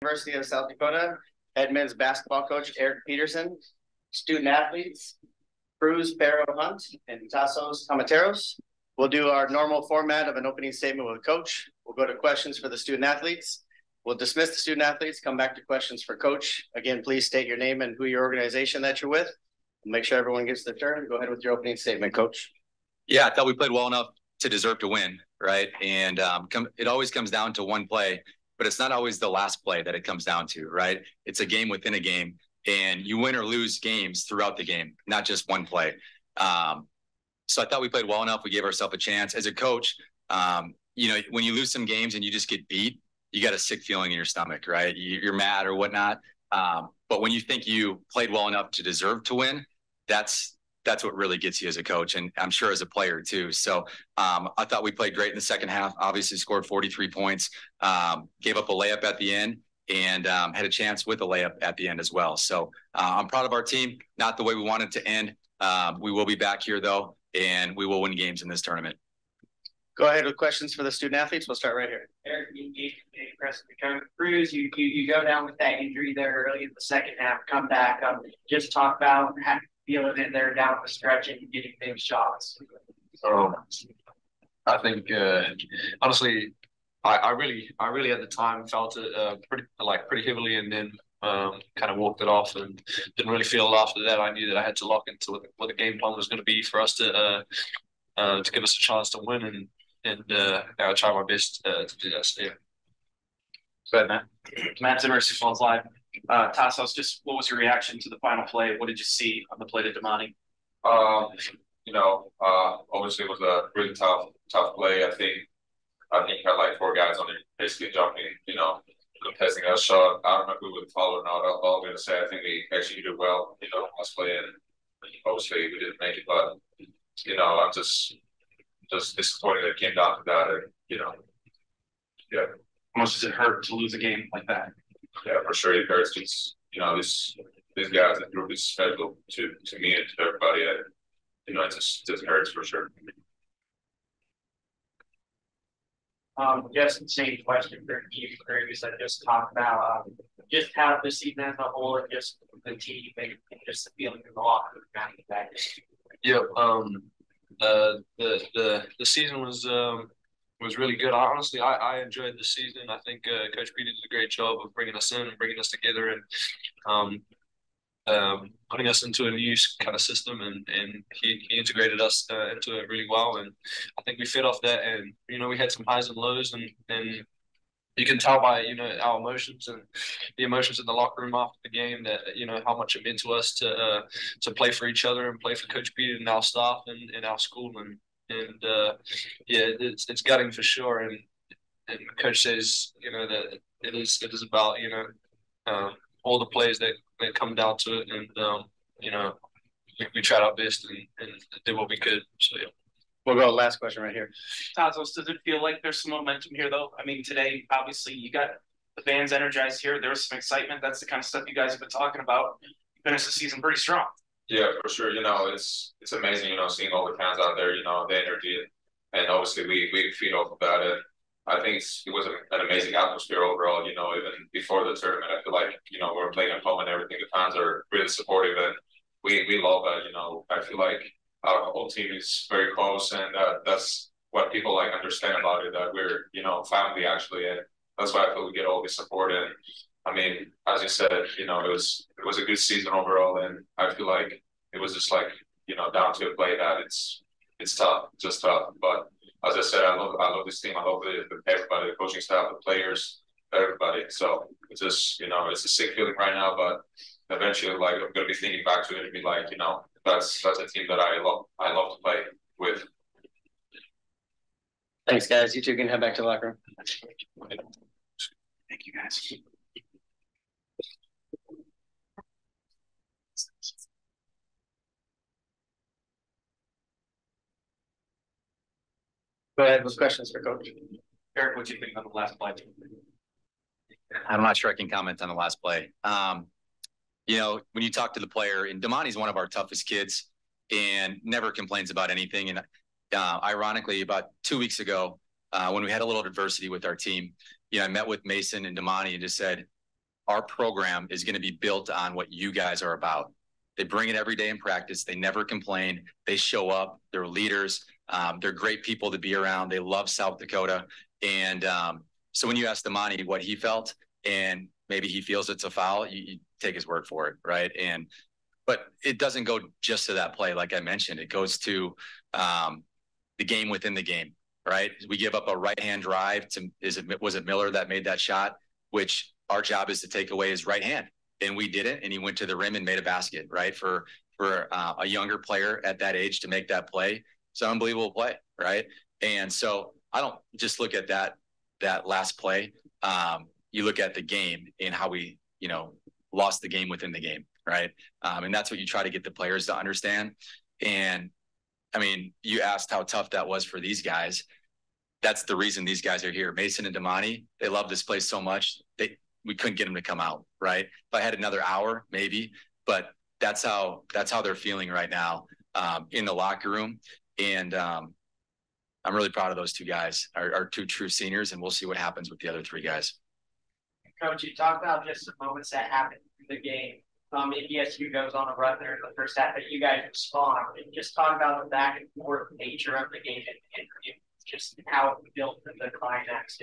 University of South Dakota, head men's basketball coach Eric Peterson, student athletes Cruz Barrow Hunt and Tassos Camateros. We'll do our normal format of an opening statement with a coach. We'll go to questions for the student athletes. We'll dismiss the student athletes, come back to questions for coach. Again, please state your name and who your organization that you're with. Make sure everyone gets their turn. Go ahead with your opening statement, coach. Yeah, I thought we played well enough to deserve to win, right? And it always comes down to one play, but it's not always the last play that it comes down to, right? It's a game within a game, and you win or lose games throughout the game, not just one play. So I thought we played well enough. We gave ourselves a chance. As a coach, you know, when you lose some games and you just get beat, you got a sick feeling in your stomach, right? You're mad or whatnot. But when you think you played well enough to deserve to win, that's what really gets you as a coach, and I'm sure as a player too. So I thought we played great in the second half. Obviously scored 43 points, gave up a layup at the end, and had a chance with a layup at the end as well. So I'm proud of our team. Not the way we wanted to end. We will be back here though, and we will win games in this tournament. Go ahead with questions for the student athletes. We'll start right here. Eric, you Cruz, you go down with that injury there early in the second half, come back, just talk about how you feeling in there down the stretch and getting big shots. I think honestly, I really at the time felt it pretty heavily, and then kind of walked it off and didn't really feel it after that. I knew that I had to lock into what the game plan was going to be for us to give us a chance to win, and I'll try my best to do that. So, yeah. Go ahead, Matt. Matt Zimmer, Sioux Falls Live. Tassos, just what was your reaction to the final play? What did you see on the play to Damani? Obviously it was a really tough play. I think had like 4 guys on it, basically jumping, contesting that shot. I don't know if we would follow or not. All I'm going to say, I think we executed well, last play, and obviously we didn't make it, but, I'm just disappointed that it came down to that, and, yeah. How much does it hurt to lose a game like that? Yeah, for sure it hurts. It's, these guys, the group is special to me and to everybody. It just hurts for sure. Just the same question for you, Cruz. I just talked about just how the season as a whole and just the team and just the feeling in the locker room back. Yeah. The season was really good. Honestly, I enjoyed the season. I think Coach Peter did a great job of bringing us in and bringing us together, and putting us into a new kind of system, and he integrated us into it really well, and I think we fed off that, and we had some highs and lows, and you can tell by our emotions and the emotions in the locker room after the game that how much it meant to us to play for each other and play for Coach Peter and our staff and our school, and yeah, it's gutting for sure, and Coach says that it is about all the plays that come down to it, and we tried our best and did what we could. So yeah. We'll go last question right here. Tassos, does it feel like there's some momentum here though? I mean, today obviously you got the fans energized here. There was some excitement. That's the kind of stuff you guys have been talking about. You finished the season pretty strong. Yeah, for sure. It's amazing, seeing all the fans out there, the energy, and obviously we feed off of that. And I think it was an amazing atmosphere overall, even before the tournament. I feel like, we're playing at home and everything. The fans are really supportive, and we love that, I feel like our whole team is very close, and that's what people understand about it, that we're, family actually. And that's why I feel we get all the support. And I mean, as you said, it was a good season overall, and I feel like it was just down to a play that it's tough, just tough. But as I said, I love this team. I love everybody, the coaching staff, the players, everybody. So it's just, it's a sick feeling right now, but eventually, I'm gonna be thinking back to it and be like, that's a team that I love to play with. Thanks, guys. You two can head back to the locker room. Thank you, guys. Go ahead with questions for Coach. Eric, what do you think on the last play? I'm not sure I can comment on the last play. When you talk to the player, and Damani's one of our toughest kids and never complains about anything. And ironically, about 2 weeks ago, when we had a little adversity with our team, I met with Mason and Damani and just said, our program is going to be built on what you guys are about. They bring it every day in practice. They never complain. They show up. They're leaders. They're great people to be around. They love South Dakota. And so when you ask Damani what he felt, and maybe he feels it's a foul, you take his word for it, right? But it doesn't go just to that play, like I mentioned. It goes to the game within the game, right? We give up a right-hand drive to, was it Miller that made that shot, which our job is to take away his right hand. And we did it, and he went to the rim and made a basket, right? For a younger player at that age to make that play, it's an unbelievable play, right? And so I don't just look at that last play. You look at the game and how we, lost the game within the game, right? And that's what you try to get the players to understand. And I mean, you asked how tough that was for these guys. That's the reason these guys are here. Mason and Damani, they love this place so much. We couldn't get them to come out, right? If I had another hour, maybe, but that's how they're feeling right now in the locker room. And I'm really proud of those two guys, our two true seniors, and we'll see what happens with the other three guys. Coach, you talked about just the moments that happened in the game. NDSU goes on a run there in the first half, but you guys respond. And just talk about the back and forth nature of the game and just how it built the climax.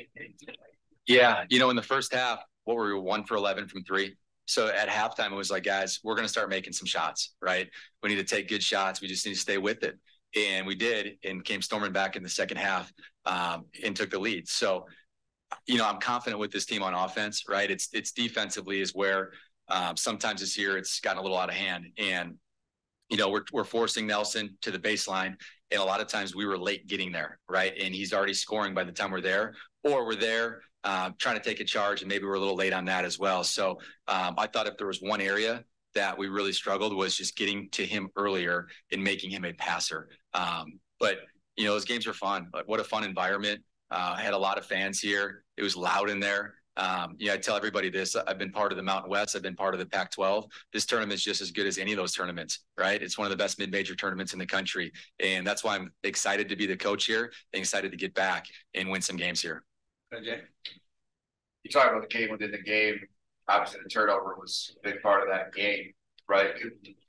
Yeah, in the first half, what were we, 1 for 11 from 3? So at halftime, it was like, guys, we're going to start making some shots, right? We need to take good shots. We just need to stay with it. And we did, and came storming back in the second half and took the lead. So, I'm confident with this team on offense, right? It's defensively is where sometimes this year it's gotten a little out of hand. And, we're forcing Nelson to the baseline. And a lot of times we were late getting there, right? And he's already scoring by the time we're there, or we're there trying to take a charge, and maybe we're a little late on that as well. So I thought if there was one area that we really struggled was just getting to him earlier and making him a passer. But, those games are fun. Like, what a fun environment. I had a lot of fans here. It was loud in there. I tell everybody this. I've been part of the Mountain West. I've been part of the Pac-12. This tournament's just as good as any of those tournaments, right? It's one of the best mid-major tournaments in the country. And that's why I'm excited to be the coach here and excited to get back and win some games here. You talk about the game within the game. Obviously, the turnover was a big part of that game, right?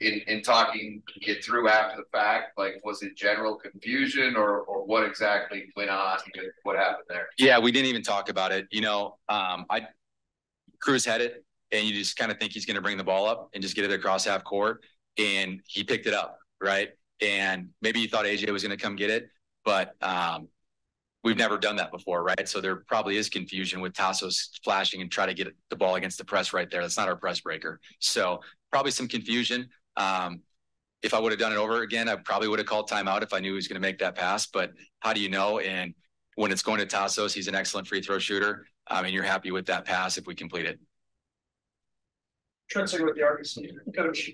In talking it through after the fact, like, was it general confusion or what exactly went on? What happened there? Yeah, we didn't even talk about it. Cruz had it, and you just kind of think he's going to bring the ball up and just get it across half court, and he picked it up, right? And maybe you thought AJ was going to come get it, but we've never done that before, right? So there probably is confusion with Tassos flashing and try to get the ball against the press right there. That's not our press breaker. So probably some confusion. If I would have done it over again, I probably would have called timeout if I knew he was going to make that pass. But how do you know? And when it's going to Tassos, he's an excellent free throw shooter. And you're happy with that pass if we complete it. Trying to say with the Arkansas coach,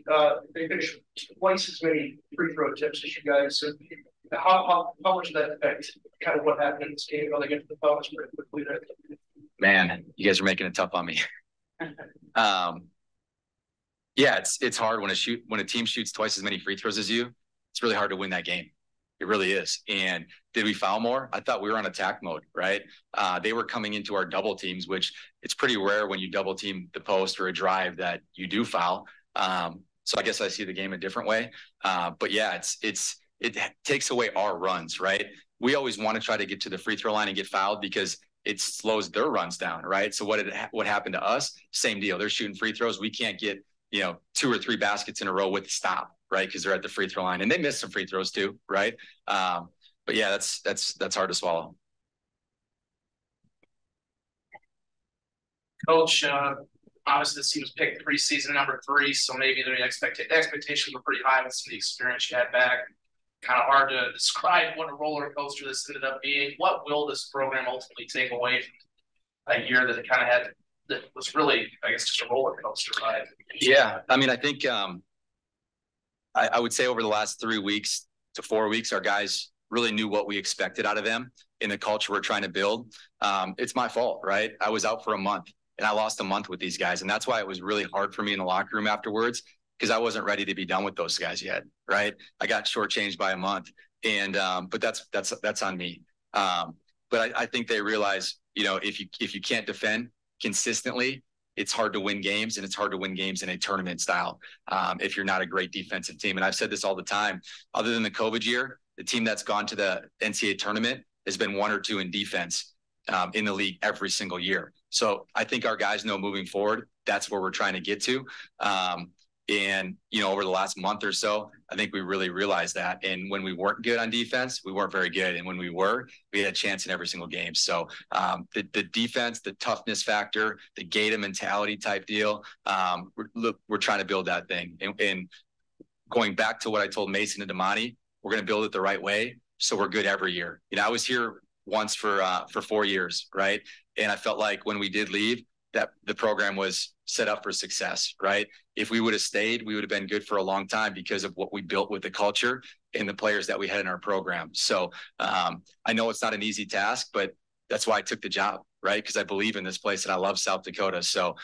they finished twice as many free throw attempts as you guys. So how much of that affect kind of what happened in this game? How they get to the fouls pretty quickly there? Man, you guys are making it tough on me. Yeah, it's hard when a team shoots twice as many free throws as you. It's really hard to win that game. It really is. And did we foul more? I thought we were on attack mode, right? They were coming into our double teams, which it's pretty rare when you double team the post or a drive that you do foul. So I guess I see the game a different way. But yeah, it takes away our runs, right? We always want to try to get to the free throw line and get fouled because it slows their runs down, right? So what happened to us? Same deal. They're shooting free throws. We can't get 2 or 3 baskets in a row with the stop, right? Because they're at the free throw line, and they missed some free throws too, right? But yeah, that's hard to swallow. Coach, obviously this team was picked preseason number 3, so maybe the expectations were pretty high with some of the experience you had back. Kind of hard to describe what a roller coaster this ended up being. What will this program ultimately take away from a year that it kind of had that was really, I guess, just a roller coaster ride? Yeah, I mean, I think I would say over the last 3 weeks to 4 weeks, our guys really knew what we expected out of them in the culture we're trying to build. It's my fault, right? I was out for a month, and I lost a month with these guys, and that's why it was really hard for me in the locker room afterwards, because I wasn't ready to be done with those guys yet, right? I got shortchanged by a month, and but that's on me. But I think they realize, if you can't defend consistently it's hard to win games, and it's hard to win games in a tournament style if you're not a great defensive team. And I've said this all the time. Other than the COVID year, the team that's gone to the NCAA tournament has been 1 or 2 in defense in the league every single year. So I think our guys know moving forward, that's where we're trying to get to. And, you know, over the last month or so, I think we really realized that. And when we weren't good on defense, we weren't very good. And when we were, we had a chance in every single game. So the defense, the toughness factor, the Gator mentality type deal, we're trying to build that thing. And going back to what I told Mason and Damani, we're going to build it the right way. So we're good every year. You know, I was here once for 4 years, right? And I felt like when we did leave, that the program was set up for success, right? If we would have stayed, we would have been good for a long time because of what we built with the culture and the players that we had in our program. So I know it's not an easy task, but that's why I took the job, right? Because I believe in this place and I love South Dakota. So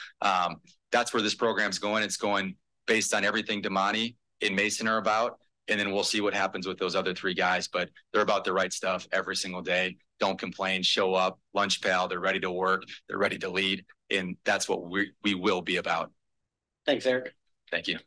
that's where this program's going. It's going based on everything Damani and Mason are about. And then we'll see what happens with those other 3 guys, but they're about the right stuff every single day. Don't complain, show up, lunch pal, they're ready to work, they're ready to lead. And that's what we will be about. Thanks, Eric. Thank you.